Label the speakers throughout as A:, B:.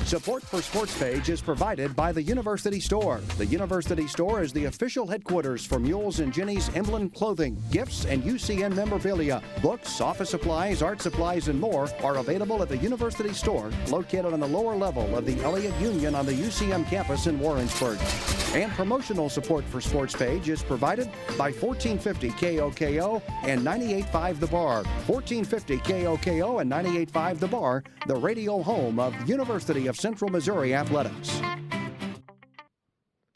A: Support for SportsPage is provided by the University Store. The University Store is the official headquarters for Mules and Jenny's emblem clothing, gifts, and UCN memorabilia. Books, office supplies, art supplies, and more are available at the University Store, located on the lower level of the Elliott Union on the UCM campus in Warrensburg. And promotional support for SportsPage is provided by 1450 KOKO and 98.5 The Bar. 1450 KOKO and 98.5 The Bar, the radio home of University of Central Missouri Athletics.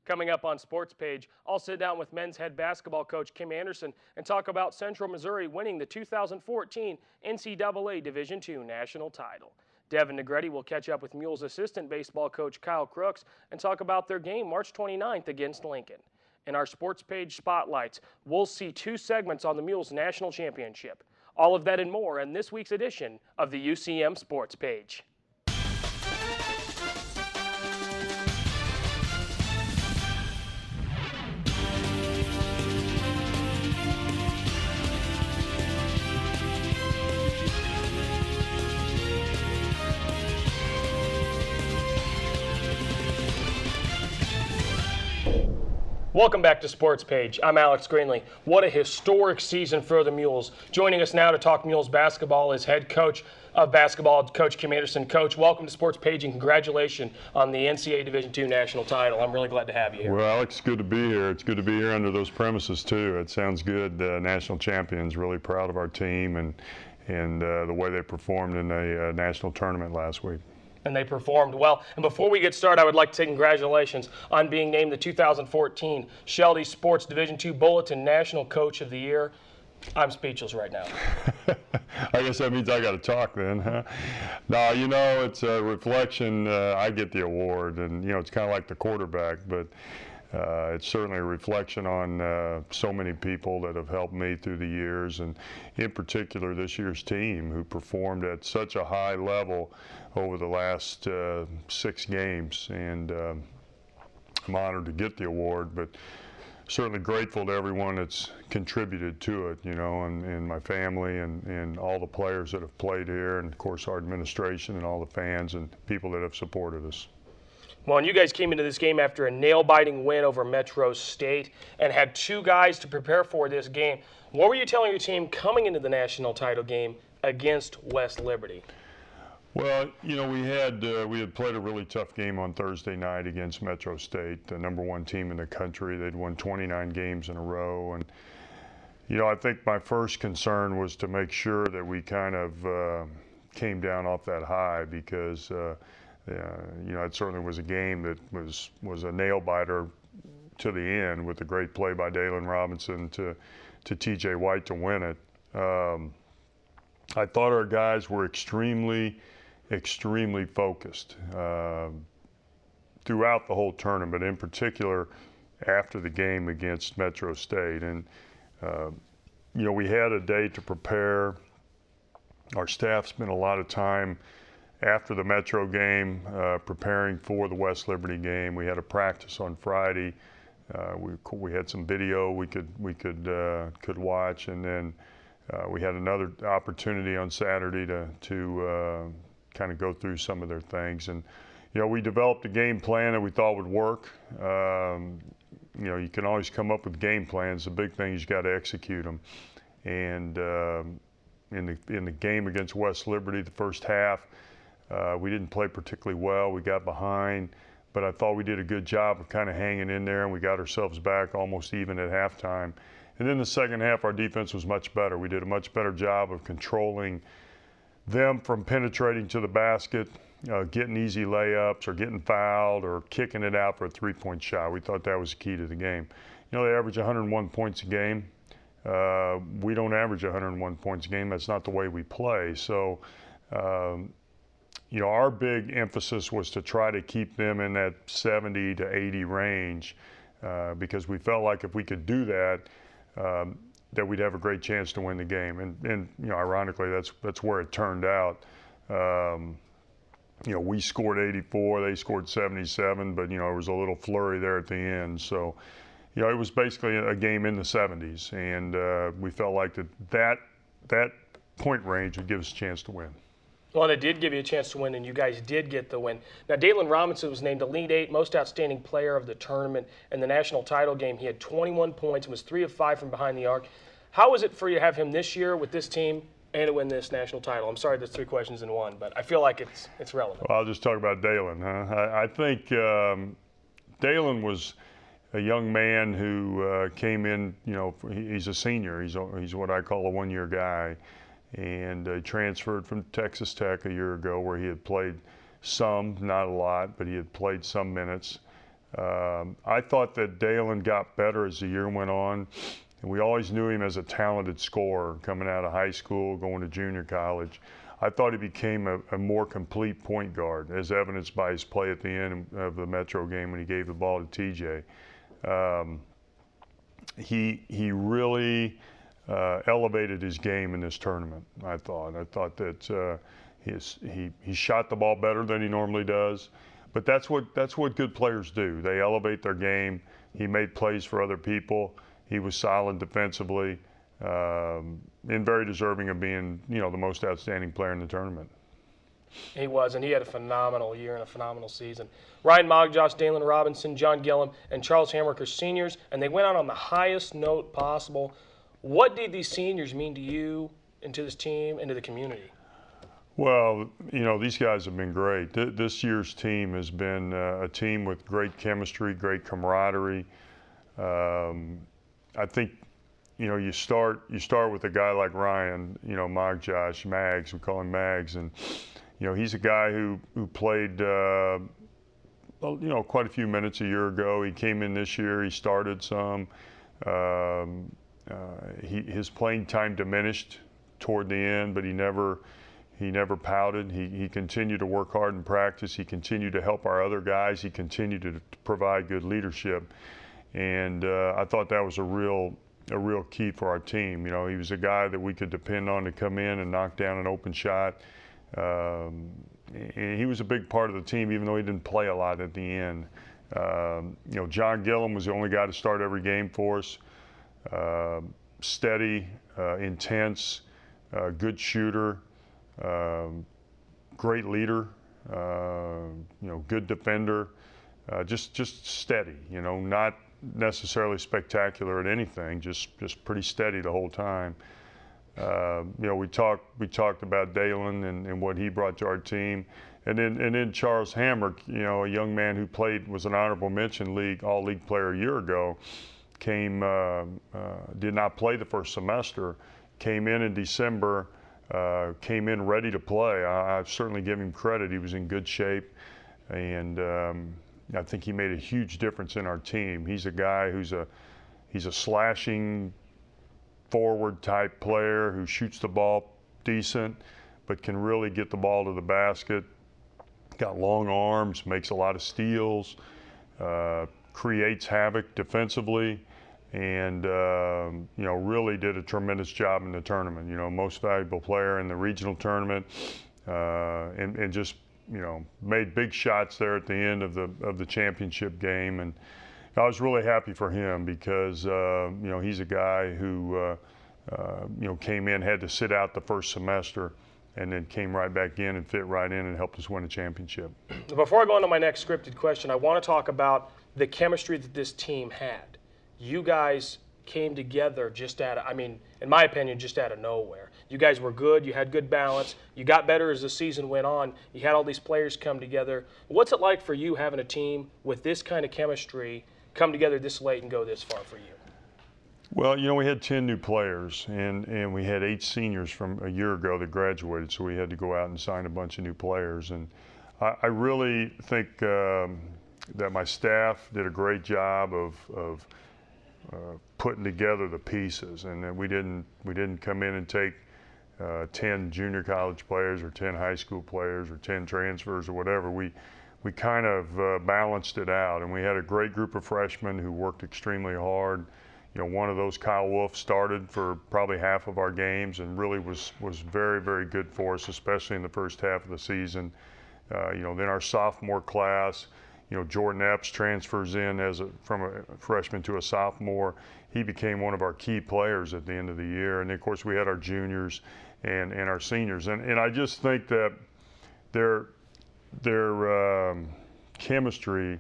B: Coming up on SportsPage, I'll sit down with men's head basketball coach Kim Anderson and talk about Central Missouri winning the 2014 NCAA Division II national title. Devin Negretti will catch up with Mules assistant baseball coach Kyle Crookes and talk about their game March 29th against Lincoln. In our SportsPage Spotlights, we'll see 2 segments on the Mules National Championship. All of that and more in this week's edition of the UCM Sports Page. Welcome back to SportsPage. I'm Alex Greenlee. What a historic season for the Mules. Joining us now to talk Mules basketball is head coach of basketball, Coach Kim Anderson. Coach, welcome to SportsPage and congratulations on the NCAA Division II national title. I'm really glad to have you here.
C: Well, Alex, it's good to be here. It's good to be here under those premises too. It sounds good. National champions, really proud of our team and the way they performed in the national tournament last week.
B: And they performed well. And before we get started, I would like to say congratulations on being named the 2014 Shelby Sports Division II Bulletin National Coach of the Year. I'm speechless right now.
C: I guess that means I got to talk then, huh? No, you know, it's a reflection. I get the award, and, you know, it's kind of like the quarterback, but it's certainly a reflection on so many people that have helped me through the years, and in particular this year's team who performed at such a high level over the last 6 games. And I'm honored to get the award, but certainly grateful to everyone that's contributed to it, you know, and my family and all the players that have played here, and of course our administration and all the fans and people that have supported us.
B: Well, and you guys came into this game after a nail-biting win over Metro State and had 2 guys to prepare for this game. What were you telling your team coming into the national title game against West Liberty?
C: Well, you know, we had played a really tough game on Thursday night against Metro State, the #1 team in the country. They'd won 29 games in a row, and you know, I think my first concern was to make sure that we kind of came down off that high, because you know, it certainly was a game that was a nail biter to the end, with a great play by Dalen Robinson to TJ White to win it. I thought our guys were extremely focused throughout the whole tournament, in particular after the game against Metro State. And you know, we had a day to prepare. Our staff spent a lot of time after the Metro game preparing for the West Liberty game. We had a practice on Friday. We had some video we could watch, and then we had another opportunity on Saturday to kind of go through some of their things. And you know, we developed a game plan that we thought would work. You know, you can always come up with game plans. The big thing is you got to execute them. And in the game against West Liberty, the first half, we didn't play particularly well. We got behind, but I thought we did a good job of kind of hanging in there, and we got ourselves back almost even at halftime. And then the second half, our defense was much better. We did a much better job of controlling them from penetrating to the basket, getting easy layups or getting fouled or kicking it out for a 3-point shot. We thought that was the key to the game. You know, they average 101 points a game. We don't average 101 points a game. That's not the way we play. So, you know, our big emphasis was to try to keep them in that 70 to 80 range, because we felt like if we could do that, that we'd have a great chance to win the game. And you know, ironically, that's where it turned out. You know, we scored 84, they scored 77, but you know, there was a little flurry there at the end. So, you know, it was basically a game in the 70s, and we felt like that point range would give us a chance to win.
B: Well, and it did give you a chance to win, and you guys did get the win. Now, Dalen Robinson was named Elite 8 Most Outstanding Player of the tournament in the national title game. He had 21 points and was 3 of 5 from behind the arc. How was it for you to have him this year with this team and to win this national title? I'm sorry there's 3 questions in one, but I feel like it's relevant.
C: Well, I'll just talk about Dalen. I think Dalen was a young man who came in, you know, he's a senior. He's what I call a one-year guy. And transferred from Texas Tech a year ago, where he had played some, not a lot, but he had played some minutes. I thought that Dalen got better as the year went on, and we always knew him as a talented scorer coming out of high school, going to junior college. I thought he became a more complete point guard, as evidenced by his play at the end of the Metro game when he gave the ball to TJ. He really elevated his game in this tournament. I thought that he shot the ball better than he normally does, but that's what good players do. They elevate their game. He made plays for other people. He was solid defensively, and very deserving of being, you know, the most outstanding player in the tournament.
B: He was, and he had a phenomenal year and a phenomenal season. Ryan Mogjosh, Dalen Robinson, John Gillum, and Charles Hamrick are seniors, and they went out on the highest note possible. What did these seniors mean to you and to this team and to the community?
C: Well, you know, these guys have been great. This year's team has been a team with great chemistry, great camaraderie. I think, you know, you start with a guy like Ryan, you know, Mogjosh, Mags, we call him Mags, and you know, he's a guy who played, you know, quite a few minutes a year ago. He came in this year. He started some. His playing time diminished toward the end, but he never pouted. He continued to work hard in practice. He continued to help our other guys. He continued to provide good leadership, and I thought that was a real key for our team. You know, he was a guy that we could depend on to come in and knock down an open shot. And he was a big part of the team, even though he didn't play a lot at the end. You know, John Gillum was the only guy to start every game for us. Steady, intense, good shooter, great leader, you know, good defender, just steady, you know, not necessarily spectacular at anything, just pretty steady the whole time. You know, we talked about Dalen and what he brought to our team, and then Charles Hamrick, you know, a young man who was an honorable mention all-league player a year ago, did not play the first semester, came in December, came in ready to play. I certainly give him credit. He was in good shape, and I think he made a huge difference in our team. He's a guy he's a slashing forward type player who shoots the ball decent, but can really get the ball to the basket. Got long arms, makes a lot of steals, creates havoc defensively, and you know, really did a tremendous job in the tournament. You know, most valuable player in the regional tournament, and just, you know, made big shots there at the end of the championship game. And I was really happy for him because you know, he's a guy who you know, came in, had to sit out the first semester, and then came right back in and fit right in and helped us win a championship.
B: Before I go on to my next scripted question, I want to talk about the chemistry that this team had. You guys came together I mean, in my opinion, just out of nowhere. You guys were good. You had good balance. You got better as the season went on. You had all these players come together. What's it like for you having a team with this kind of chemistry come together this late and go this far for you?
C: Well, you know, we had 10 new players, and we had 8 seniors from a year ago that graduated, so we had to go out and sign a bunch of new players. And I really think that my staff did a great job of putting together the pieces, and that we didn't come in and take 10 junior college players or 10 high school players or 10 transfers or whatever. We kind of balanced it out, and we had a great group of freshmen who worked extremely hard. You know, one of those, Kyle Wolf, started for probably half of our games and really was very, very good for us, especially in the first half of the season. You know, then our sophomore class, you know, Jordan Epps transfers in from a freshman to a sophomore. He became one of our key players at the end of the year. And then, of course, we had our juniors, and our seniors. And I just think that their chemistry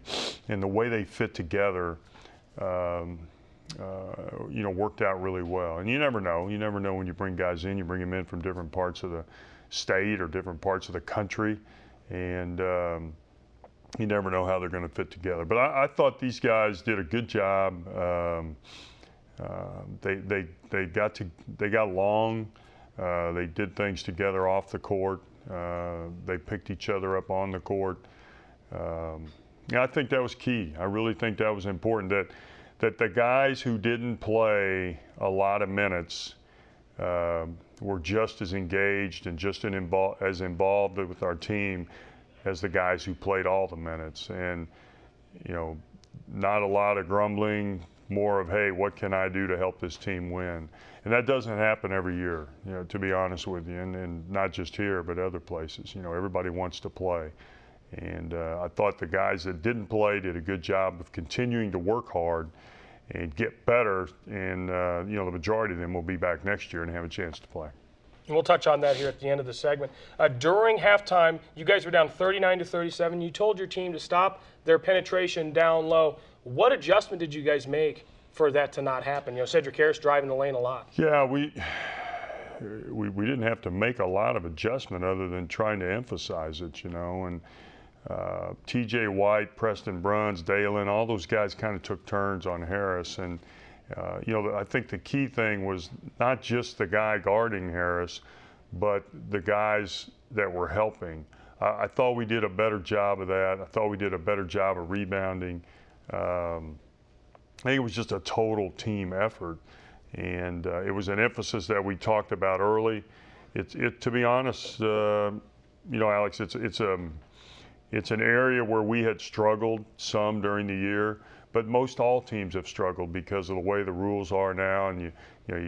C: and the way they fit together, worked out really well. And you never know. You never know when you bring guys in. You bring them in from different parts of the state or different parts of the country, and you never know how they're going to fit together. But I thought these guys did a good job. They got along. They did things together off the court. They picked each other up on the court. I think that was key. I really think that was important, that the guys who didn't play a lot of minutes were just as engaged and just as involved with our team as the guys who played all the minutes. And, not a lot of grumbling, more of, hey, what can I do to help this team win? And that doesn't happen every year, to be honest with you, and not just here, but other places. Everybody wants to play. And I thought the guys that didn't play did a good job of continuing to work hard and get better. And, the majority of them will be back next year and have a chance to play.
B: And we'll touch on that here at the end of the segment. During halftime, you guys were down 39-37. You told your team to stop their penetration down low. What adjustment did you guys make for that to not happen? Cedric Harris driving the lane a lot.
C: Yeah, we didn't have to make a lot of adjustment other than trying to emphasize it, and T.J. White, Preston Bruns, Dalen, all those guys kind of took turns on Harris. And, I think the key thing was not just the guy guarding Harris, but the guys that were helping. I thought we did a better job of that. I thought we did a better job of rebounding. I think it was just a total team effort. And it was an emphasis that we talked about early. To be honest, Alex, it's an area where we had struggled some during the year, but most all teams have struggled because of the way the rules are now, and you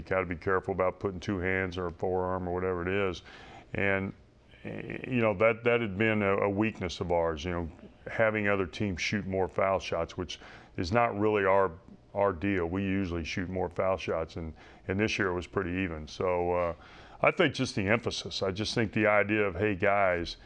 C: got to be careful about putting two hands or a forearm or whatever it is. And that had been a weakness of ours, having other teams shoot more foul shots, which is not really our deal. We usually shoot more foul shots, and this year it was pretty even. So I think just the emphasis. I just think the idea of, hey guys,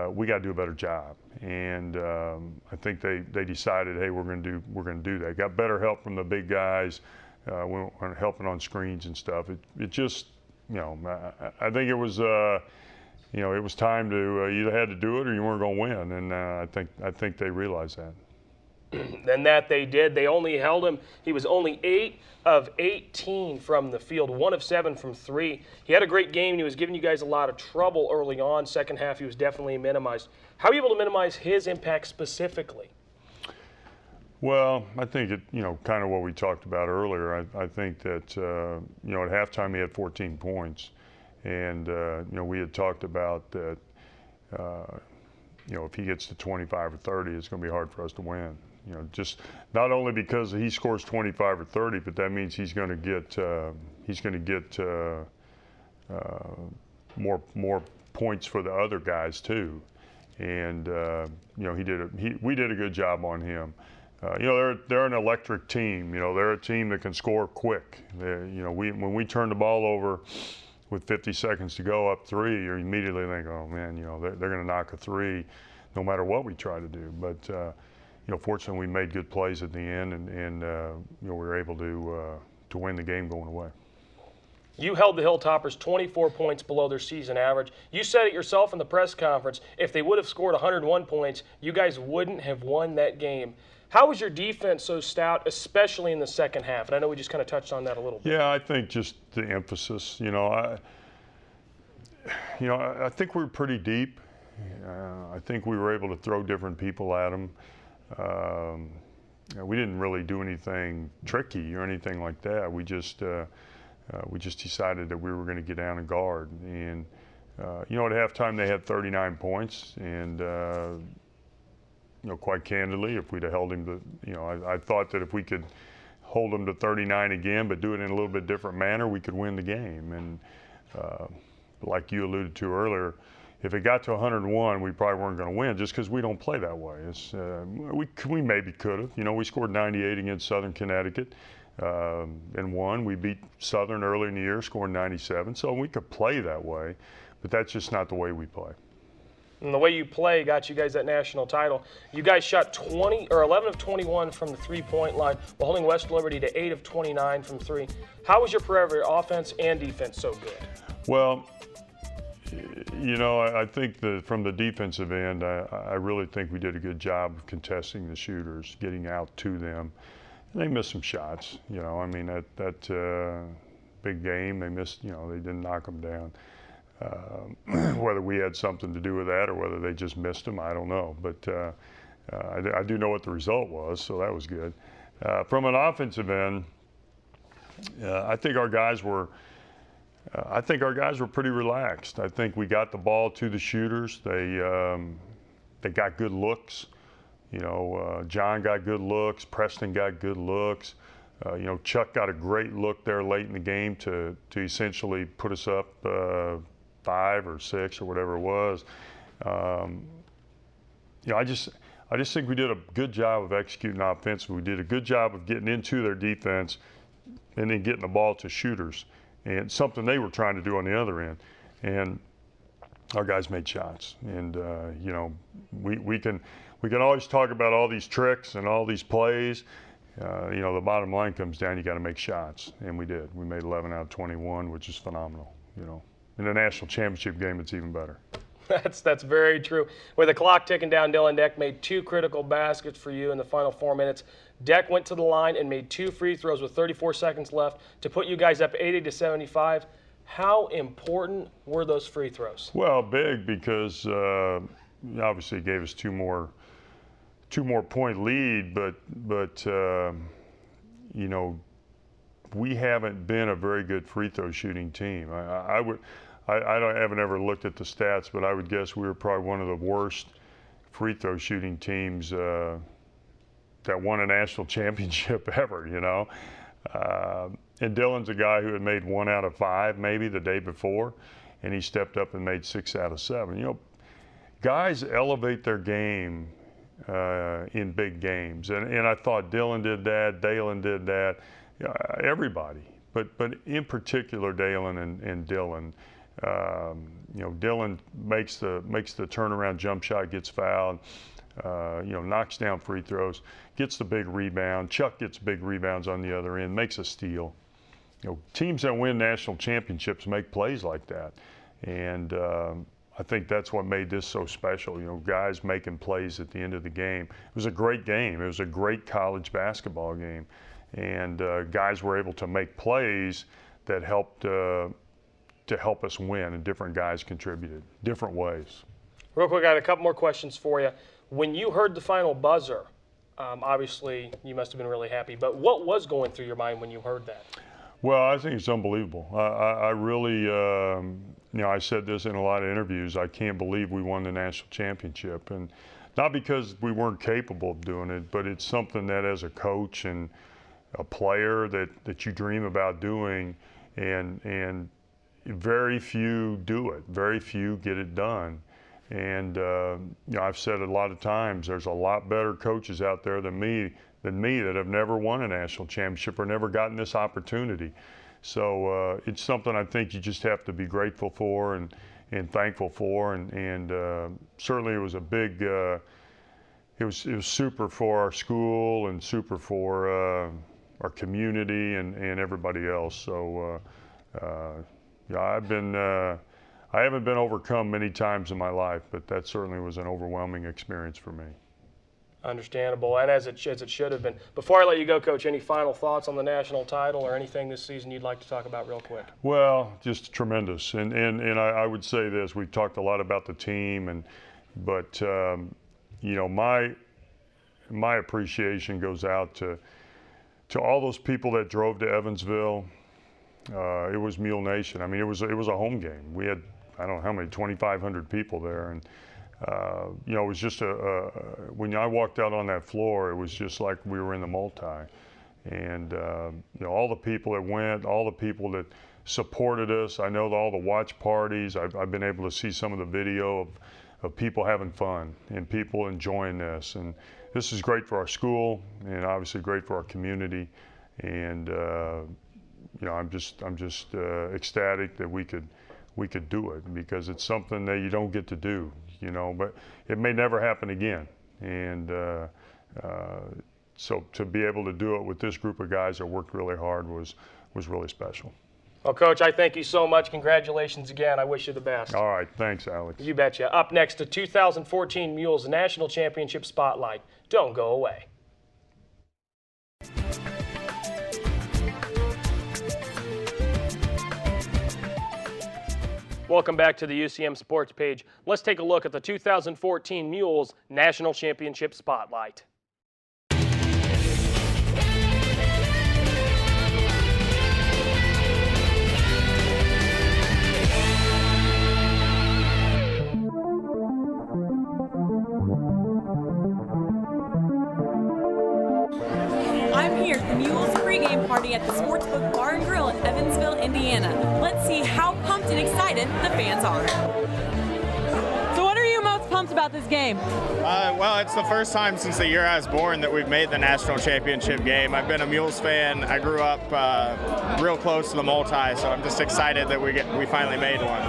C: we got to do a better job, and I think they decided, hey, we're going to do that. Got better help from the big guys, we were helping on screens and stuff. It just, I think it was, it was time to either had to do it or you weren't going to win, and I think they realized that.
B: And that they did. They only held him. He was only 8 of 18 from the field, 1 of 7 from 3. He had a great game, and he was giving you guys a lot of trouble early on. Second half, he was definitely minimized. How are you able to minimize his impact specifically?
C: Well, I think kind of what we talked about earlier. I think that, at halftime he had 14 points. And, we had talked about that, if he gets to 25 or 30, it's going to be hard for us to win. Just not only because he scores 25 or 30, but that means he's going to get more points for the other guys too. And we did a good job on him. They're an electric team. They're a team that can score quick. When we turn the ball over with 50 seconds to go up 3, you immediately think, oh man, they're going to knock a 3 no matter what we try to do. But fortunately we made good plays at the end, and we were able to win the game going away.
B: You held the Hilltoppers 24 points below their season average. You said it yourself in the press conference. If they would have scored 101 points, you guys wouldn't have won that game. How was your defense so stout, especially in the second half? And I know we just kind of touched on that a little bit.
C: Yeah, I think just the emphasis. I think we were pretty deep. I think we were able to throw different people at them. We didn't really do anything tricky or anything like that. We just decided that we were going to get down and guard. And at halftime they had 39 points, and quite candidly, if we'd have held him to, I thought that if we could hold him to 39 again, but do it in a little bit different manner, we could win the game. And like you alluded to earlier, if it got to 101, we probably weren't going to win just because we don't play that way. We maybe could have. We scored 98 against Southern Connecticut. and won. We beat Southern early in the year, scoring 97, so we could play that way, but that's just not the way we play.
B: And the way you play got you guys that national title. You guys shot 11 of 21 from the three-point line, while holding West Liberty to 8 of 29 from three. How was your perimeter offense and defense so good?
C: Well, you know, I think that from the defensive end, I really think we did a good job of contesting the shooters, getting out to them. And they missed some shots. You know, I mean, that big game, they missed. You know, they didn't knock them down. Whether we had something to do with that or whether they just missed them, I don't know. But I do know what the result was, so that was good. From an offensive end, I think our guys were pretty relaxed. I think we got the ball to the shooters. They got good looks. You know, John got good looks. Preston got good looks. You know, Chuck got a great look there late in the game to essentially put us up 5 or 6 or whatever it was. You know, I just think we did a good job of executing offensively. We did a good job of getting into their defense and then getting the ball to shooters, and something they were trying to do on the other end. And our guys made shots. And you know, we can always talk about all these tricks and all these plays. You know, the bottom line comes down, you got to make shots, and we did. We made 11 out of 21, which is phenomenal. You know, in a national championship game, it's even better.
B: That's very true. With the clock ticking down, Dylan Deck made 2 critical baskets for you in the final 4 minutes. Deck went to the line and made 2 free throws with 34 seconds left to put you guys up 80-75. How important were those free throws?
C: Well, big, because obviously it gave us two more point lead, but you know, we haven't been a very good free throw shooting team. I haven't ever looked at the stats, but I would guess we were probably one of the worst free throw shooting teams that won a national championship ever, you know. And Dylan's a guy who had made 1 out of 5 maybe the day before, and he stepped up and made 6 out of 7. You know, guys elevate their game in big games, and I thought Dylan did that, Dalen did that, everybody, but in particular Dalen and Dylan. You know, Dylan makes the turnaround jump shot, gets fouled, you know, knocks down free throws, gets the big rebound. Chuck gets big rebounds on the other end, makes a steal. You know, teams that win national championships make plays like that, and I think that's what made this so special. You know, guys making plays at the end of the game. It was a great game. It was a great college basketball game, and guys were able to make plays that helped to help us win, and different guys contributed different ways.
B: Real quick, I got a couple more questions for you. When you heard the final buzzer, obviously you must have been really happy, but what was going through your mind when you heard that?
C: Well, I think it's unbelievable. I really, you know, I said this in a lot of interviews, I can't believe we won the national championship. And not because we weren't capable of doing it, but it's something that as a coach and a player that you dream about doing, and very few do it. Very few get it done. And you know, I've said it a lot of times, there's a lot better coaches out there than me that have never won a national championship or never gotten this opportunity. So it's something I think you just have to be grateful for and thankful for. And certainly it was a big, it was super for our school and super for our community and everybody else. So yeah, I haven't been overcome many times in my life, but that certainly was an overwhelming experience for me.
B: Understandable, and as it should have been. Before I let you go, Coach, any final thoughts on the national title or anything this season you'd like to talk about real quick? Well,
C: just tremendous, and I would say this: we've talked a lot about the team, but you know, my appreciation goes out to all those people that drove to Evansville. It was Mule Nation. I mean, it was a home game. We had, I don't know how many, 2,500 people there, and you know, it was just when I walked out on that floor, it was just like we were in the multi. And you know, all the people that went, all the people that supported us. I know all the watch parties. I've been able to see some of the video of people having fun and people enjoying this. And this is great for our school and obviously great for our community. And I'm just ecstatic that we could do it, because it's something that you don't get to do, but it may never happen again. And so to be able to do it with this group of guys that worked really hard was really special.
B: Well, Coach, I thank you so much. Congratulations again. I wish you the best.
C: All right. Thanks, Alex.
B: You betcha. Up next, the 2014 Mules National Championship Spotlight. Don't go away. Welcome back to the UCM Sports Page. Let's take a look at the 2014 Mules National Championship Spotlight.
D: I'm here at the Mules pregame party at the Sportsbook Bar and Grill in Evansville, Indiana. Let's see how pumped and excited the fans are. So what are you most pumped about this game?
E: Well, it's the first time since the year I was born that we've made the national championship game. I've been a Mules fan. I grew up real close to the multi, so I'm just excited that we finally made one.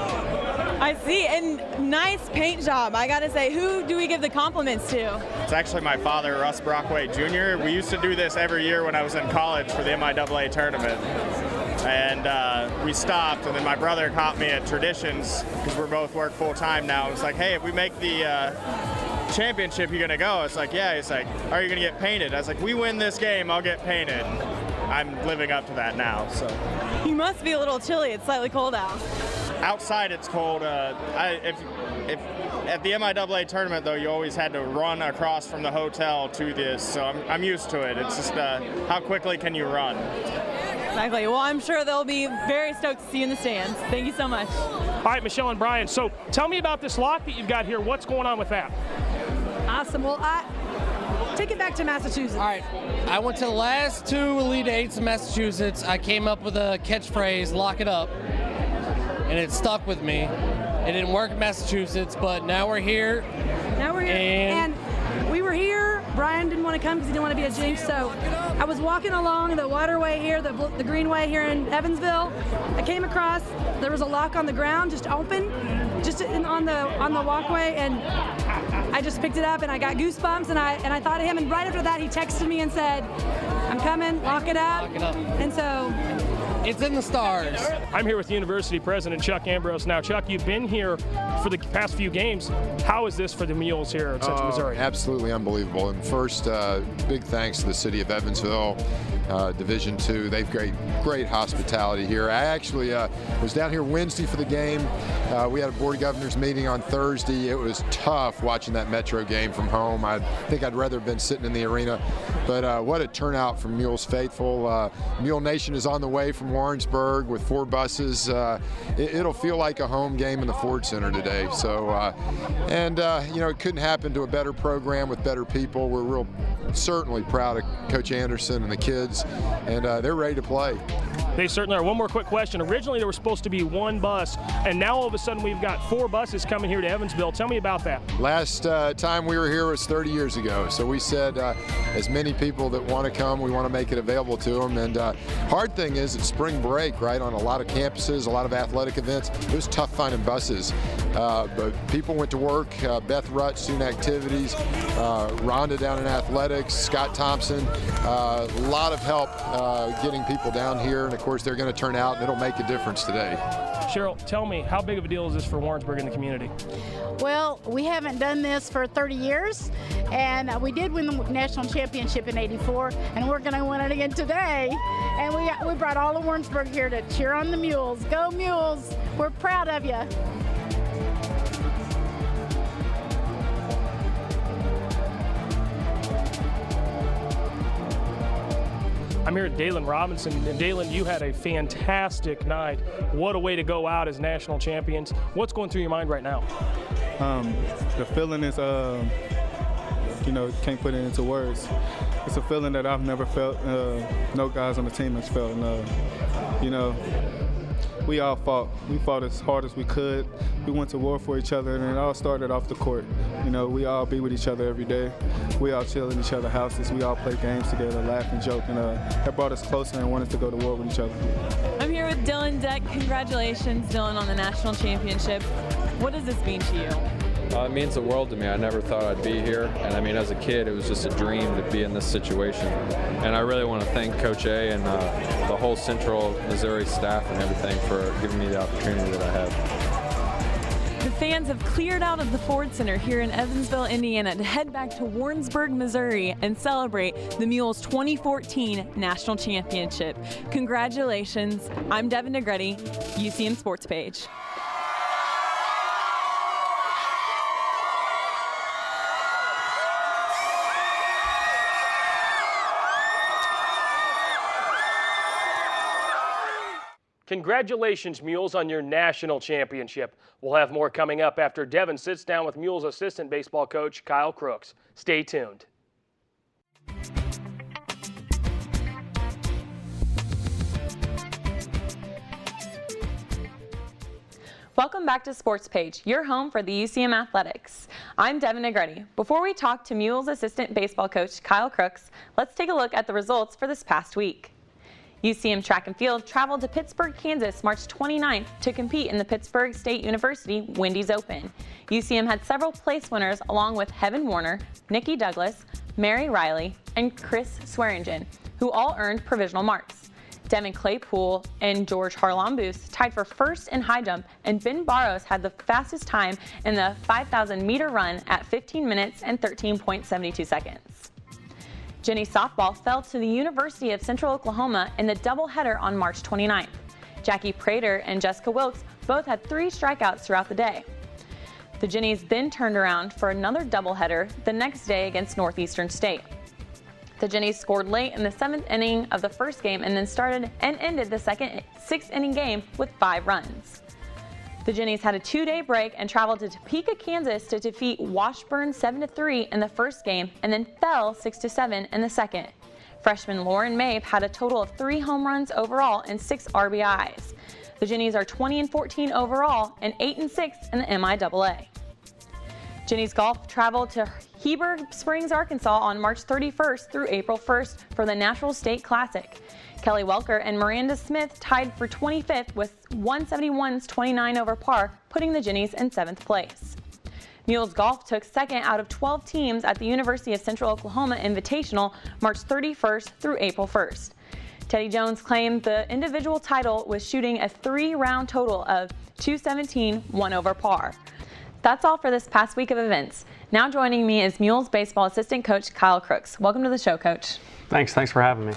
D: I see, and nice paint job. I gotta say, who do we give the compliments to?
E: It's actually my father, Russ Brockway Jr. We used to do this every year when I was in college for the MIAA tournament. And we stopped, and then my brother caught me at Traditions, because we both work full-time now. It was like, hey, if we make the championship, you gonna go? It's like, yeah. He's like, are you gonna get painted? I was like, we win this game, I'll get painted. I'm living up to that now. So.
D: You must be a little chilly. It's slightly cold out.
E: Outside it's cold. If at the MIAA tournament though, you always had to run across from the hotel to this, so I'm used to it. It's just how quickly can you run?
D: Exactly. Well, I'm sure they'll be very stoked to see you in the stands. Thank you so much.
B: All right, Michelle and Brian, so tell me about this lock that you've got here. What's going on with that?
F: Awesome. Well, take it back to Massachusetts.
G: All right. I went to the last 2 Elite Eights in Massachusetts. I came up with a catchphrase, lock it up, and it stuck with me. It didn't work in Massachusetts, but now we're here.
F: And we were here. Brian didn't want to come because he didn't want to be a jinx, so I was walking along the waterway here, the greenway here in Evansville. I came across, there was a lock on the ground, just open, on the walkway, and I just picked it up and I got goosebumps, and I thought of him, and right after that he texted me and said, I'm coming, lock it up.
G: Lock it up.
F: And so
G: it's in the stars.
B: I'm here with University President Chuck Ambrose. Now, Chuck, you've been here for the past few games. How is this for the Mules here in Central Missouri?
H: Absolutely unbelievable. And first, big thanks to the city of Evansville, Division II. They've great hospitality here. I actually was down here Wednesday for the game. We had a Board of Governors meeting on Thursday. It was tough watching that Metro game from home. I think I'd rather have been sitting in the arena. But what a turnout from Mules faithful. Mule Nation is on the way from Warrensburg with 4 buses. It'll feel like a home game in the Ford Center today. So, it couldn't happen to a better program with better people. We're certainly proud of Coach Anderson and the kids, and they're ready to play.
B: They certainly are. One more quick question. Originally there was supposed to be 1 bus, and now all of a sudden we've got 4 buses coming here to Evansville. Tell me about that.
H: Last time we were here was 30 years ago, so we said as many people that want to come, we want to make it available to them. And hard thing is it's spring break, right, on a lot of campuses, a lot of athletic events. It was tough finding buses, but people went to work. Beth Rutt, student activities, Rhonda down in athletics, Scott Thompson, a lot of help getting people down here, and of course they're going to turn out and it'll make a difference today.
B: Cheryl, tell me, how big of a deal is this for Warrensburg and the community?
I: Well, we haven't done this for 30 years, and we did win the national championship in '84, and we're going to win it again today. And we brought all of Warrensburg here to cheer on the Mules. Go Mules! We're proud of you.
B: I'm here at Dalen Robinson, and Dalen, you had a fantastic night. What a way to go out as national champions. What's going through your mind right now?
J: The feeling is, can't put it into words. It's a feeling that I've never felt, no guys on the team has felt. And, we all fought. We fought as hard as we could. We went to war for each other, and it all started off the court. You know, we all be with each other every day. We all chill in each other's houses. We all play games together, laugh and joke, and that brought us closer and wanted to go to war with each other.
D: I'm here with Dylan Deck. Congratulations, Dylan, on the national championship. What does this mean to you?
K: It means the world to me. I never thought I'd be here, and I mean, as a kid, it was just a dream to be in this situation. And I really want to thank Coach A and the whole Central Missouri staff and everything for giving me the opportunity that I have.
D: The fans have cleared out of the Ford Center here in Evansville, Indiana, to head back to Warrensburg, Missouri, and celebrate the Mules' 2014 National Championship. Congratulations. I'm Devin Negretti, UCM Sports Page.
B: Congratulations, Mules, on your national championship. We'll have more coming up after Devin sits down with Mules assistant baseball coach Kyle Crookes. Stay tuned.
D: Welcome back to Sports Page, your home for the UCM Athletics. I'm Devin Negretti. Before we talk to Mules assistant baseball coach Kyle Crookes, let's take a look at the results for this past week. UCM Track and Field traveled to Pittsburgh, Kansas, March 29th to compete in the Pittsburgh State University Wendy's Open. UCM had several place winners along with Heaven Warner, Nikki Douglas, Mary Riley, and Chris Swearingen, who all earned provisional marks. Devin Claypool and George Harlambus tied for first in high jump, and Ben Barros had the fastest time in the 5,000 meter run at 15 minutes and 13.72 seconds. Jenny softball fell to the University of Central Oklahoma in the doubleheader on March 29th. Jackie Prater and Jessica Wilkes both had 3 strikeouts throughout the day. The Jennies then turned around for another doubleheader the next day against Northeastern State. The Jennies scored late in the 7th inning of the first game and then started and ended the second 6th-inning game with 5 runs. The Jennies had a 2-day break and traveled to Topeka, Kansas to defeat Washburn 7-3 in the first game and then fell 6-7 in the second. Freshman Lauren Mabe had a total of 3 home runs overall and 6 RBIs. The Jennies are 20-14 overall and 8-6 in the MIAA. Jennies golf traveled to Heber Springs, Arkansas on March 31st through April 1st for the Natural State Classic. Kelly Welker and Miranda Smith tied for 25th with 171's 29 over par, putting the Jennies in 7th place. Mules Golf took second out of 12 teams at the University of Central Oklahoma Invitational March 31st through April 1st. Teddy Jones claimed the individual title with shooting a 3-round total of 217, 1 over par. That's all for this past week of events. Now joining me is Mules baseball assistant coach Kyle Crookes. Welcome to the show, Coach.
L: Thanks for having me.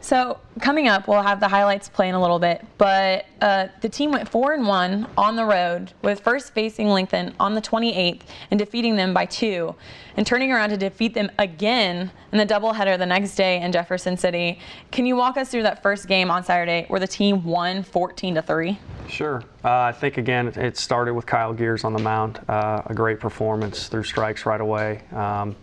D: So coming up, we'll have the highlights play in a little bit, but the team went 4-1 on the road with first facing Lincoln on the 28th and defeating them by 2, and turning around to defeat them again in the doubleheader the next day in Jefferson City. Can you walk us through that first game on Saturday where the team won 14-3?
L: Sure. I think, again, it started with Kyle Gears on the mound. A great performance, threw strikes right away. Our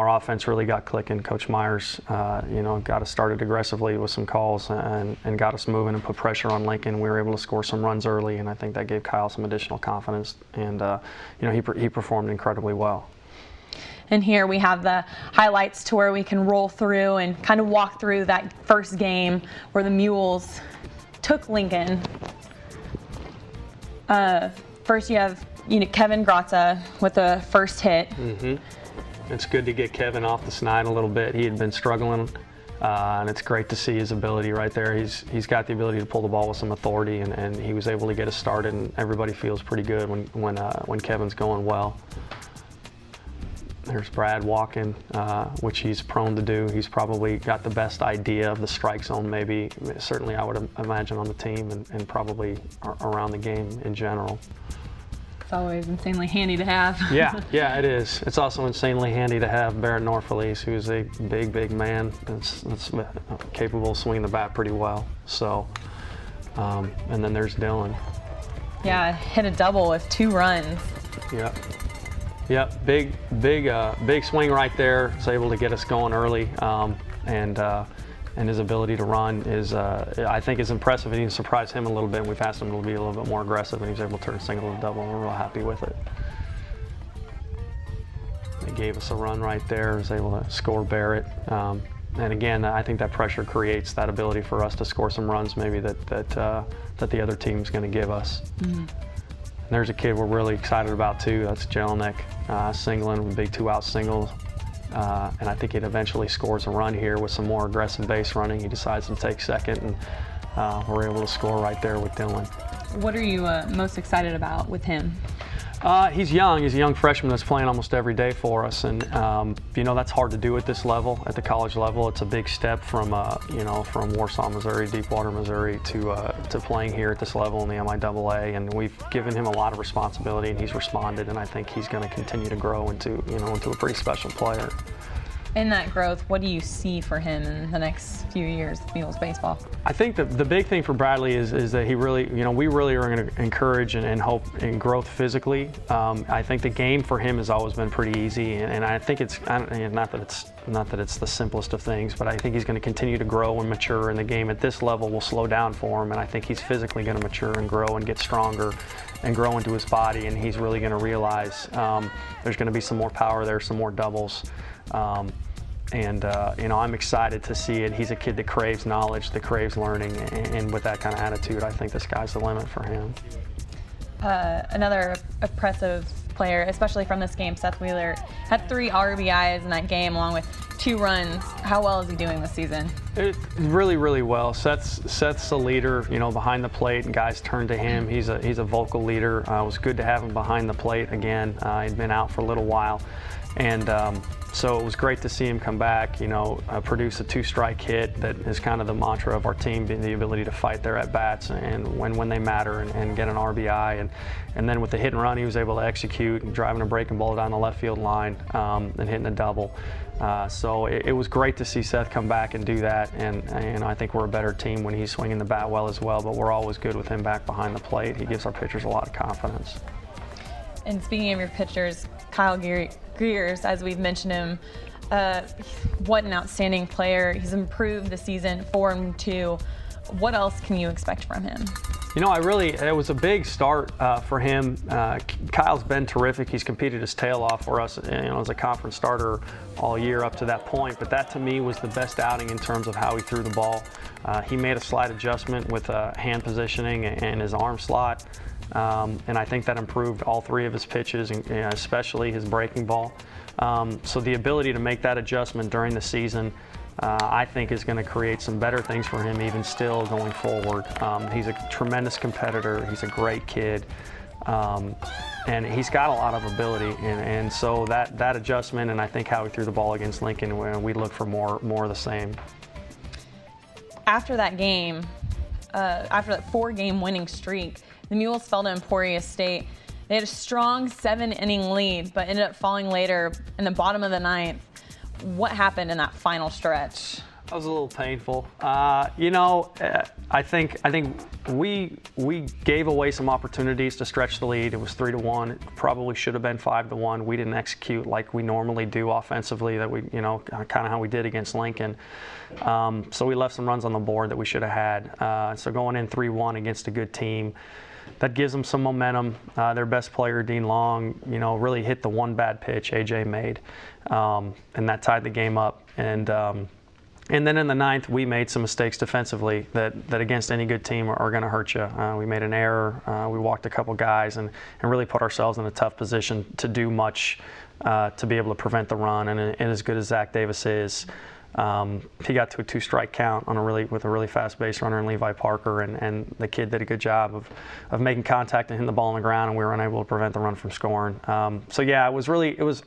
L: offense really got clicking. Coach Myers, got us started aggressively with some calls and got us moving and put pressure on Lincoln. We were able to score some runs early, and I think that gave Kyle some additional confidence. And, he performed incredibly well.
D: And here we have the highlights to where we can roll through and kind of walk through that first game where the Mules took Lincoln. First you have Kevin Grazza with the first hit.
L: It's good to get Kevin off the snide a little bit. He had been struggling, and it's great to see his ability right there. He's got the ability to pull the ball with some authority, and he was able to get us started, and everybody feels pretty good when Kevin's going well. There's Brad walking, which he's prone to do. He's probably got the best idea of the strike zone, maybe, certainly I would imagine, on the team and probably around the game in general.
D: It's always insanely handy to have.
L: Yeah, it is. It's also insanely handy to have Barrett Norfelice, who's a big man that's capable of swinging the bat pretty well. So, and then there's Dylan.
D: Yeah, hit a double with 2 runs.
L: Yep, big swing right there. It's able to get us going early, and and his ability to run is, I think, is impressive, and he surprised him a little bit. And we've asked him to be a little bit more aggressive, and he was able to turn single to double, and we're real happy with it. They gave us a run right there, was able to score Barrett. And again, I think that pressure creates that ability for us to score some runs maybe that the other team's going to give us. And there's a kid we're really excited about too. That's Jelinek, singling with big 2-out singles. And I think he eventually scores a run here with some more aggressive base running. He decides to take second, and we're able to score right there with Dylan.
D: What are you most excited about with him?
L: He's young. He's a young freshman that's playing almost every day for us, and you know, that's hard to do at this level, at the college level. It's a big step from you know, from Warsaw, Missouri, Deepwater, Missouri, to playing here at this level in the MIAA. And we've given him a lot of responsibility, and he's responded. And I think he's going to continue to grow into a pretty special player.
D: In that growth, what do you see for him in the next few years of Mules baseball?
L: I think the big thing for Bradley is that he really, you know, we really are going to encourage and hope in growth physically. I think the game for him has always been pretty easy, and I think it's not that it's the simplest of things, but I think he's going to continue to grow and mature, and the game at this level will slow down for him, and I think he's physically going to mature and grow and get stronger and grow into his body, and he's really going to realize there's going to be some more power there, some more doubles. You know, I'm excited to see it. He's a kid that craves knowledge, that craves learning, and with that kind of attitude, I think the sky's the limit for him.
D: Another impressive player, especially from this game, Seth Wheeler, had 3 RBIs in that game along with 2 runs. How well is he doing this season?
L: Really, really well. Seth's a leader, you know, behind the plate, and guys turn to him. He's a vocal leader. It was good to have him behind the plate again. He'd been out for a little while, and so it was great to see him come back, you know, produce a 2-strike hit that is kind of the mantra of our team, being the ability to fight their at-bats and when they matter and get an RBI. And then with the hit and run, he was able to execute, and driving a breaking ball down the left field line and hitting a double. So it was great to see Seth come back and do that, and I think we're a better team when he's swinging the bat well as well, but we're always good with him back behind the plate. He gives our pitchers a lot of confidence.
D: And speaking of your pitchers, Kyle Crookes, as we've mentioned him, what an outstanding player. He's improved this season, 4-2. What else can you expect from him?
L: You know, it was a big start for him. Kyle's been terrific. He's competed his tail off for us, you know, as a conference starter all year up to that point. But that, to me, was the best outing in terms of how he threw the ball. He made a slight adjustment with hand positioning and his arm slot. And I think that improved all 3 of his pitches, and especially his breaking ball. So the ability to make that adjustment during the season, I think, is going to create some better things for him even still going forward. He's a tremendous competitor. He's a great kid. And he's got a lot of ability. And so that adjustment, and I think how he threw the ball against Lincoln, we look for more of the same.
D: After that game, after that 4-game winning streak, the Mules fell to Emporia State. They had a strong 7-inning lead, but ended up falling later in the bottom of the 9th. What happened in that final stretch?
L: That was a little painful. You know, I think we gave away some opportunities to stretch the lead. It was 3-1. It probably should have been 5-1. We didn't execute like we normally do offensively. That we, you know, kind of how we did against Lincoln. So we left some runs on the board that we should have had. So going in 3-1 against a good team, that gives them some momentum. Their best player, Dean Long, you know, really hit the one bad pitch AJ made, and that tied the game up. And then in the 9th, we made some mistakes defensively that against any good team are going to hurt you. We made an error. We walked a couple guys and really put ourselves in a tough position to do much to be able to prevent the run. And as good as Zach Davis is, he got to a 2-strike count with a really fast base runner in Levi Parker, and the kid did a good job of making contact and hitting the ball on the ground, and we were unable to prevent the run from scoring. So yeah,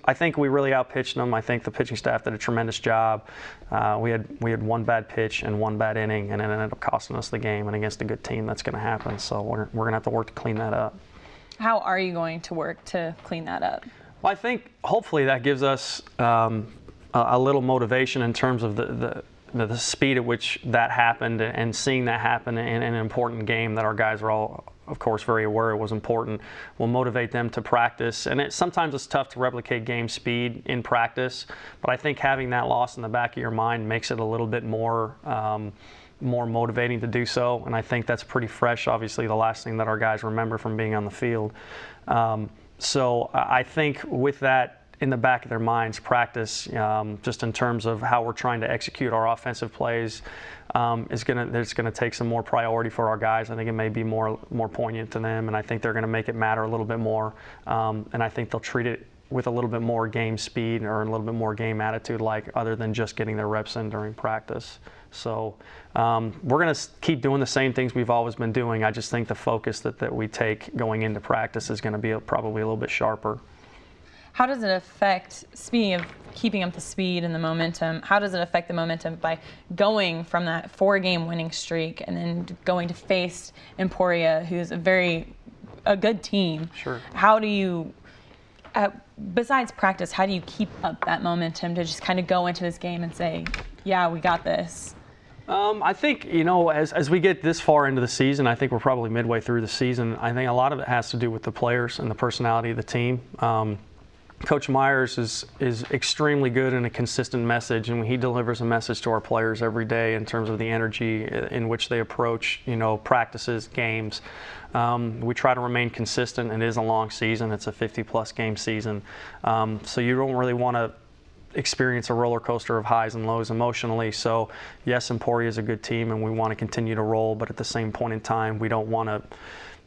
L: I think we really outpitched them. I think the pitching staff did a tremendous job. We had one bad pitch and one bad inning, and it ended up costing us the game. And against a good team, that's going to happen. So we're going to have to work to clean that up.
D: How are you going to work to clean that up? Well,
L: I think hopefully that gives us a little motivation in terms of the speed at which that happened, and seeing that happen in an important game that our guys are all of course, very aware it was important. We'll motivate them to practice. And sometimes it's tough to replicate game speed in practice, but I think having that loss in the back of your mind makes it a little bit more motivating to do so. And I think that's pretty fresh, obviously, the last thing that our guys remember from being on the field. So I think with that in the back of their minds, practice, just in terms of how we're trying to execute our offensive plays, it's gonna take some more priority for our guys. I think it may be more poignant to them, and I think they're gonna make it matter a little bit more. And I think they'll treat it with a little bit more game speed or a little bit more game attitude, like other than just getting their reps in during practice. So we're going to keep doing the same things we've always been doing. I just think the focus that we take going into practice is going to be probably a little bit sharper.
M: How does it affect, speaking of keeping up the speed and the momentum, how does it affect the momentum by going from that 4-game winning streak and then going to face Emporia, who's a good team?
L: Sure.
M: How do you, besides practice, how do you keep up that momentum to just kind of go into this game and say, yeah, we got this?
L: I think, as we get this far into the season, I think we're probably midway through the season. I think a lot of it has to do with the players and the personality of the team. Coach Myers is extremely good in a consistent message, and he delivers a message to our players every day in terms of the energy in which they approach, practices, games. We try to remain consistent. It is a long season. It's a 50-plus game season. So you don't really want to experience a roller coaster of highs and lows emotionally. So yes, Emporia is a good team, and we want to continue to roll, but at the same point in time, we don't want to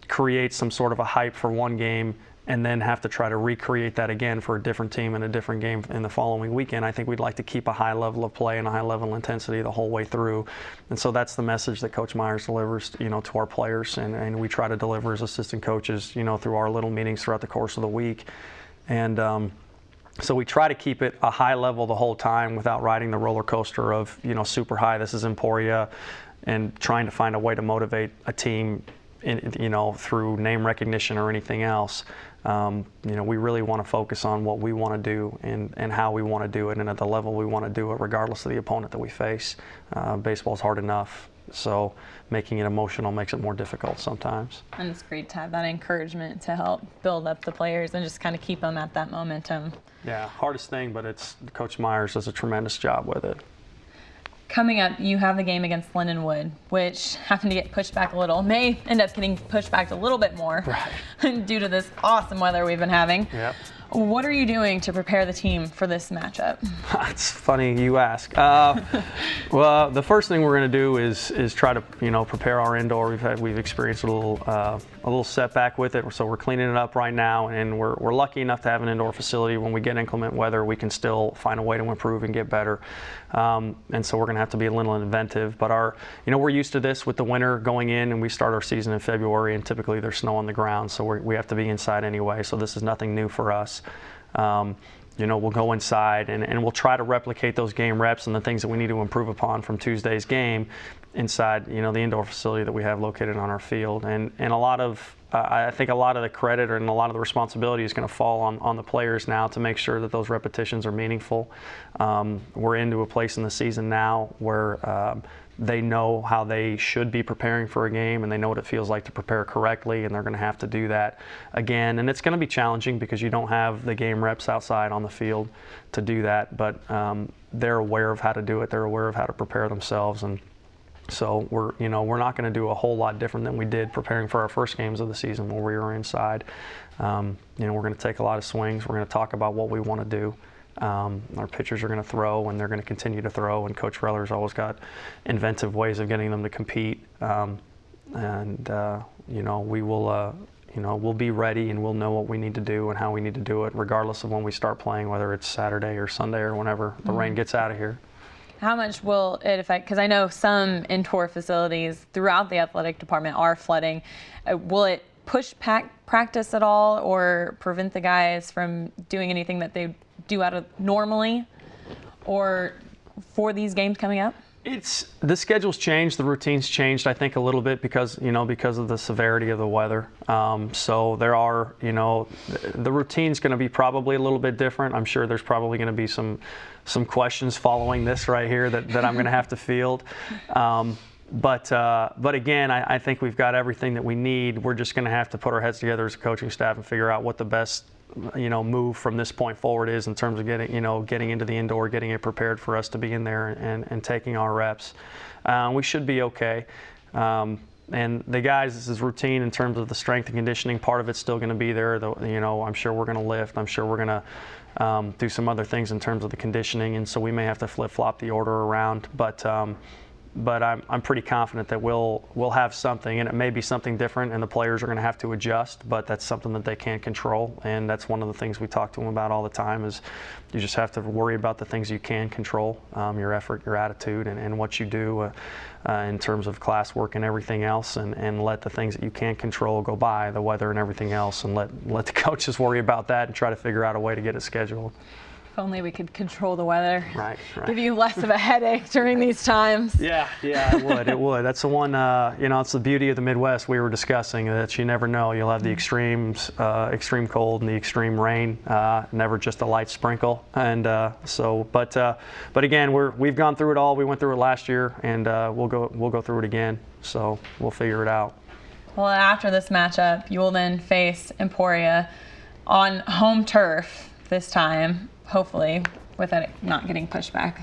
L: create some sort of a hype for one game and then have to try to recreate that again for a different team in a different game in the following weekend. I think we'd like to keep a high level of play and a high level of intensity the whole way through. And so that's the message that Coach Myers delivers, to our players, and we try to deliver as assistant coaches, through our little meetings throughout the course of the week. And so we try to keep it a high level the whole time without riding the roller coaster of, super high, this is Emporia, and trying to find a way to motivate a team, through name recognition or anything else. We really want to focus on what we want to do and how we want to do it and at the level we want to do it, regardless of the opponent that we face. Baseball's hard enough, so making it emotional makes it more difficult sometimes.
M: And it's great to have that encouragement to help build up the players and just kind of keep them at that momentum.
L: Yeah, hardest thing, but Coach Myers does a tremendous job with it.
M: Coming up, you have the game against Lindenwood, which happened to get pushed back a little. May end up getting pushed back a little bit more due to this awesome weather we've been having.
L: Yep.
M: What are you doing to prepare the team for this matchup?
L: It's funny you ask. Well, the first thing we're going to do is try to prepare our indoor. We've experienced a little setback with it, so we're cleaning it up right now, and we're lucky enough to have an indoor facility. When we get inclement weather, we can still find a way to improve and get better. And so we're going to have to be a little inventive. But we're used to this with the winter going in, and we start our season in February, and typically there's snow on the ground, so we have to be inside anyway. So this is nothing new for us. We'll go inside and we'll try to replicate those game reps and the things that we need to improve upon from Tuesday's game inside, the indoor facility that we have located on our field. And I think a lot of the credit and a lot of the responsibility is going to fall on the players now to make sure that those repetitions are meaningful. We're into a place in the season now where they know how they should be preparing for a game, and they know what it feels like to prepare correctly, and they're going to have to do that again. And it's going to be challenging because you don't have the game reps outside on the field to do that, but they're aware of how to do it. They're aware of how to prepare themselves, and so we're not going to do a whole lot different than we did preparing for our first games of the season where we were inside. We're going to take a lot of swings. We're going to talk about what we want to do. Our pitchers are going to throw, and they're going to continue to throw, and Coach Reller's always got inventive ways of getting them to compete. We will, we'll be ready, and we'll know what we need to do and how we need to do it, regardless of when we start playing, whether it's Saturday or Sunday or whenever the rain gets out of here.
M: How much will it affect? Because I know some indoor facilities throughout the athletic department are flooding. Will it push practice at all, or prevent the guys from doing anything that they do out of normally, or for these games coming up?
L: The schedule's changed, the routine's changed, I think, a little bit because of the severity of the weather. So there are, the routine's going to be probably a little bit different. I'm sure there's probably going to be some questions following this right here that I'm going to have to field. But again, I think we've got everything that we need. We're just going to have to put our heads together as a coaching staff and figure out what the best move from this point forward is in terms of getting into the indoor, getting it prepared for us to be in there and taking our reps. We should be okay. And the guys, this is routine in terms of the strength and conditioning. Part of it's still going to be there. I'm sure we're going to lift. I'm sure we're going to do some other things in terms of the conditioning, and so we may have to flip-flop the order around. But I'm pretty confident that we'll have something, and it may be something different, and the players are going to have to adjust, but that's something that they can't control, and that's one of the things we talk to them about all the time is you just have to worry about the things you can control, your effort, your attitude, and what you do in terms of classwork and everything else, and let the things that you can't control go by, the weather and everything else, and let the coaches worry about that and try to figure out a way to get it scheduled.
M: If only we could control the weather.
L: Right.
M: Give you less of a headache during these times.
L: Yeah, it would. That's the one, it's the beauty of the Midwest we were discussing, that you never know. You'll have the extremes, extreme cold and the extreme rain, never just a light sprinkle. And but again, we've gone through it all. We went through it last year, and we'll go through it again. So we'll figure it out.
M: Well, after this matchup, you will then face Emporia on home turf this time. Hopefully, without it not getting pushed back.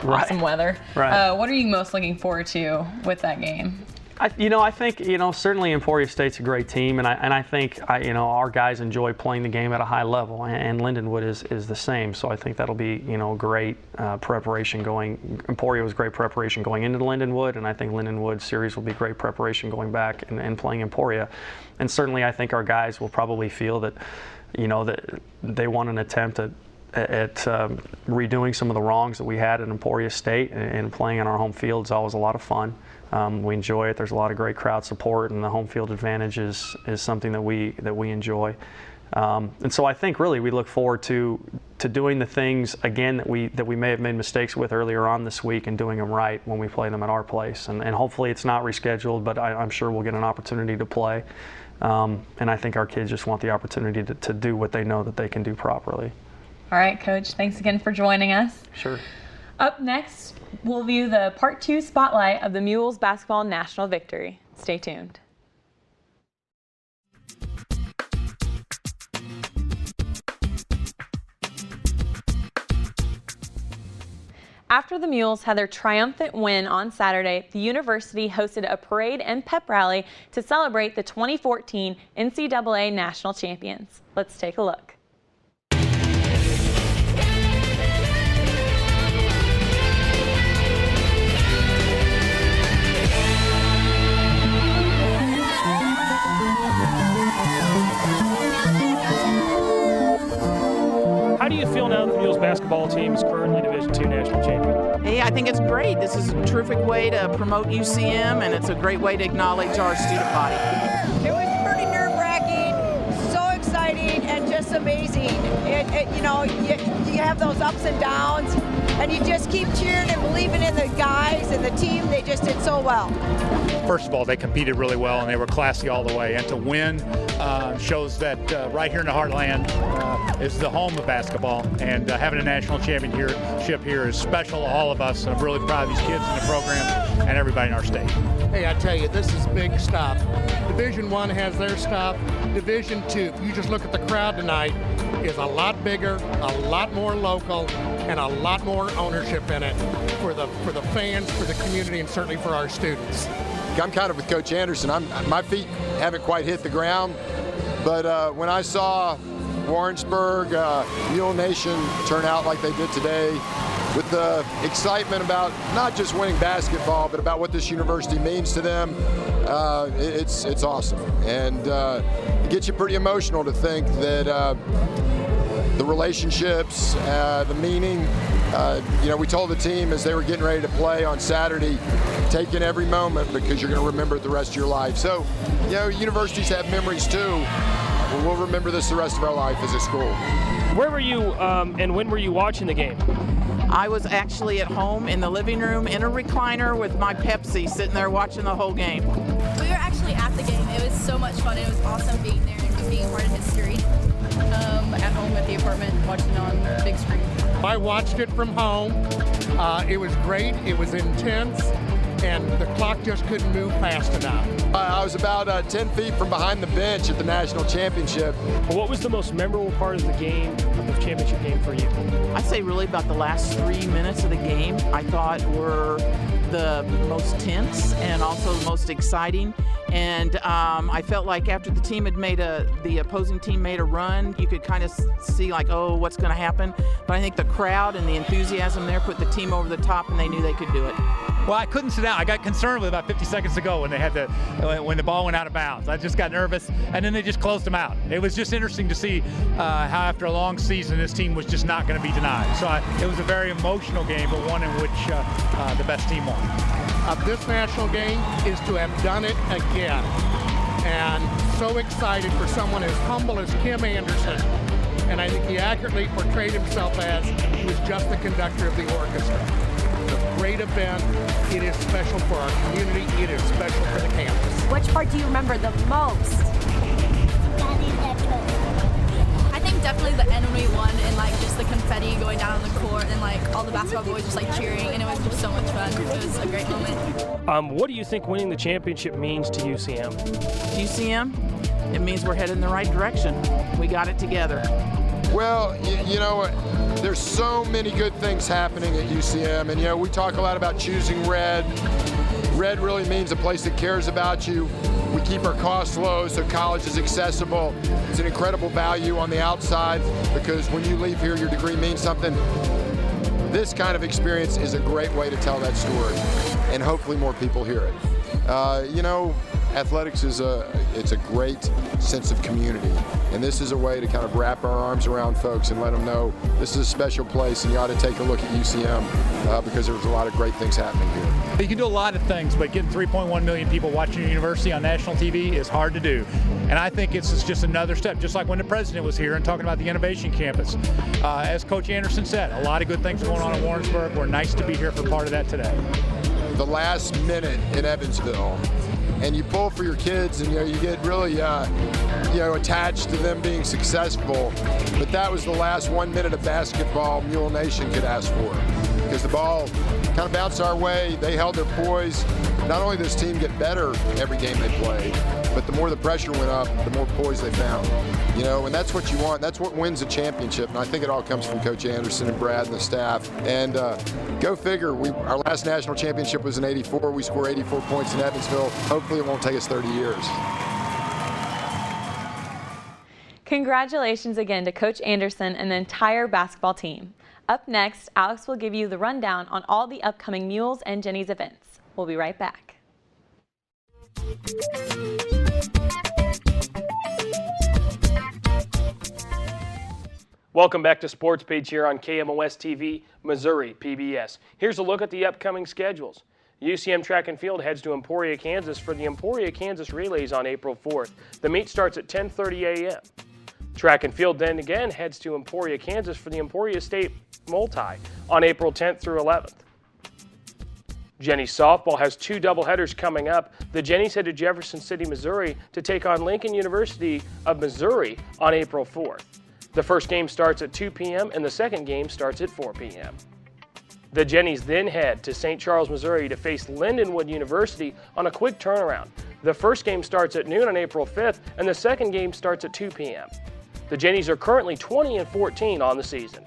L: Right.
M: Awesome weather.
L: Right.
M: What are you most looking forward to with that game?
L: I think certainly Emporia State's a great team, and I think our guys enjoy playing the game at a high level, and Lindenwood is the same. So I think that'll be great preparation going. Emporia was great preparation going into Lindenwood, and I think Lindenwood series will be great preparation going back and playing Emporia. And certainly I think our guys will probably feel that that they want an attempt at redoing some of the wrongs that we had at Emporia State, and playing on our home field is always a lot of fun. We enjoy it. There's a lot of great crowd support, and the home field advantage is something that we enjoy. And so I think really we look forward to doing the things again that we may have made mistakes with earlier on this week, and doing them right when we play them at our place. And hopefully it's not rescheduled, but I'm sure we'll get an opportunity to play. And I think our kids just want the opportunity to do what they know that they can do properly.
M: All right, Coach, thanks again for joining us.
L: Sure.
M: Up next, we'll view the Part 2 spotlight of the Mules basketball national victory. Stay tuned. After the Mules had their triumphant win on Saturday, the university hosted a parade and pep rally to celebrate the 2014 NCAA national champions. Let's take a look.
B: How do you feel now that the Mules basketball team is currently Division II national champion?
N: Hey, I think it's great. This is a terrific way to promote UCM, and it's a great way to acknowledge our student body.
O: It was pretty nerve-wracking, so exciting, and just amazing. You have those ups and downs, and you just keep cheering and believing in the guys and the team. They just did so well.
P: First of all, they competed really well, and they were classy all the way. And to win shows that right here in the Heartland is the home of basketball, and having a national championship here is special to all of us. And I'm really proud of these kids in the program and everybody in our state.
Q: Hey, I tell you, this is big stuff. Division I has their stuff. Division II, if you just look at the crowd tonight, is a lot bigger, a lot more local, and a lot more ownership in it for the fans, for the community, and certainly for our students.
H: I'm kind of with Coach Anderson. My feet haven't quite hit the ground, but when I saw Warrensburg, Mule Nation turn out like they did today, with the excitement about not just winning basketball, but about what this university means to them, it's awesome. And it gets you pretty emotional to think that the relationships, the meaning, we told the team as they were getting ready to play on Saturday, take in every moment because you're going to remember it the rest of your life. So, universities have memories too. We'll remember this the rest of our life as a school.
B: Where were you and when were you watching the game?
N: I was actually at home in the living room in a recliner with my Pepsi, sitting there watching the whole game.
R: We were actually at the game. It was so much fun. It was awesome being there and being part of history. At home at the apartment, watching on the big screen.
Q: I watched it from home. It was great. It was intense. and the clock just couldn't move fast enough.
H: I was about 10 feet from behind the bench at the national championship.
B: What was the most memorable part of the game, of the championship game for you?
N: I'd say really about the last 3 minutes of the game, I thought were the most tense and also the most exciting. And I felt like after the team had the opposing team made a run, you could kind of see like, oh, what's going to happen. But I think the crowd and the enthusiasm there put the team over the top, and they knew they could do it.
P: Well, I couldn't sit down. I got concerned with about 50 seconds to go when when the ball went out of bounds. I just got nervous, and then they just closed them out. It was just interesting to see how after a long season this team was just not going to be denied. So it was a very emotional game, but one in which the best team won.
Q: This national game is to have done it again. And so excited for someone as humble as Kim Anderson. And I think he accurately portrayed himself as he was just the conductor of the orchestra. It's a great event. It is special for our community. It is special for the campus.
S: Which part do you remember the most?
R: I think definitely the end when we won and like just the confetti going down on the court and like all the basketball boys just like cheering, and it was just so much fun. It was a great moment.
B: What do you think winning the championship means to UCM?
N: UCM, it means we're headed in the right direction. We got it together.
H: Well, you know what? There's so many good things happening at UCM, and you know, we talk a lot about choosing red. Red really means a place that cares about you. We keep our costs low so college is accessible. It's an incredible value on the outside because when you leave here, your degree means something. This kind of experience is a great way to tell that story, and hopefully more people hear it. You know, athletics is it's a great sense of community, and this is a way to kind of wrap our arms around folks and let them know this is a special place and you ought to take a look at UCM because there's a lot of great things happening here.
P: You can do a lot of things, but getting 3.1 million people watching your university on national TV is hard to do. And I think it's just another step, just like when the president was here and talking about the Innovation Campus. As Coach Anderson said, a lot of good things going on in Warrensburg. We're nice to be here for part of that today.
H: The last minute in Evansville, and you pull for your kids, and you get really attached to them being successful. But that was the last 1 minute of basketball Mule Nation could ask for, because the ball kind of bounced our way. They held their poise. Not only does this team get better every game they play, but the more the pressure went up, the more poise they found. You know, and that's what you want. That's what wins a championship. And I think it all comes from Coach Anderson and Brad and the staff. And go figure, our last national championship was in '84. We scored 84 points in Evansville. Hopefully it won't take us 30 years.
M: Congratulations again to Coach Anderson and the entire basketball team. Up next, Alex will give you the rundown on all the upcoming Mules and Jenny's events. We'll be right back.
B: Welcome back to Sports Page here on KMOS-TV, Missouri PBS. Here's a look at the upcoming schedules. UCM Track and Field heads to Emporia, Kansas for the Emporia, Kansas Relays on April 4th. The meet starts at 10:30 a.m. Track and Field then again heads to Emporia, Kansas for the Emporia State Multi on April 10th through 11th. Jennies softball has two doubleheaders coming up. The Jennies head to Jefferson City, Missouri to take on Lincoln University of Missouri on April 4th. The first game starts at 2 p.m. and the second game starts at 4 p.m. The Jennies then head to St. Charles, Missouri to face Lindenwood University on a quick turnaround. The first game starts at noon on April 5th and the second game starts at 2 p.m. The Jennies are currently 20-14 on the season.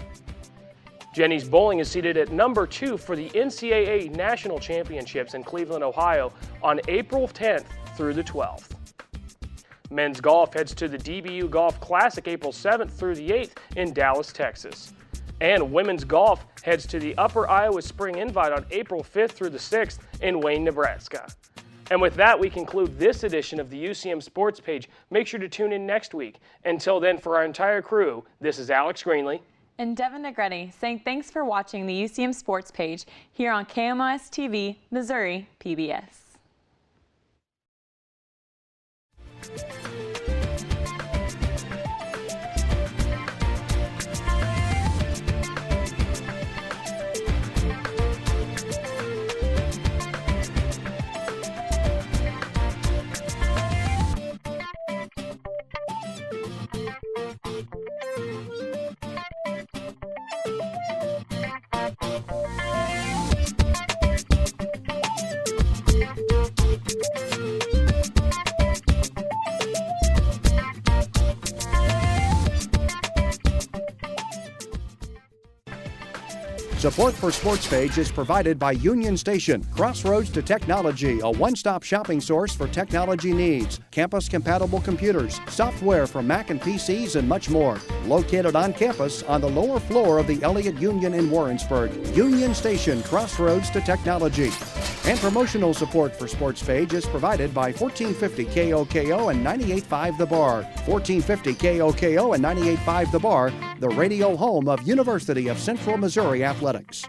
B: Jennies bowling is seated at number 2 for the NCAA National Championships in Cleveland, Ohio on April 10th through the 12th. Men's golf heads to the DBU Golf Classic April 7th through the 8th in Dallas, Texas. And women's golf heads to the Upper Iowa Spring Invite on April 5th through the 6th in Wayne, Nebraska. And with that, we conclude this edition of the UCM Sports Page. Make sure to tune in next week. Until then, for our entire crew, this is Alex Greenlee
M: and Devin Negretti saying thanks for watching the UCM Sports Page here on KMOS-TV, Missouri PBS.
A: Support for SportsPage is provided by Union Station, crossroads to technology, a one-stop shopping source for technology needs, campus-compatible computers, software for Mac and PCs, and much more. Located on campus on the lower floor of the Elliott Union in Warrensburg. Union Station, crossroads to technology. And promotional support for SportsPage is provided by 1450 KOKO and 98.5 The Bar. 1450 KOKO and 98.5 The Bar, the radio home of University of Central Missouri Athletics.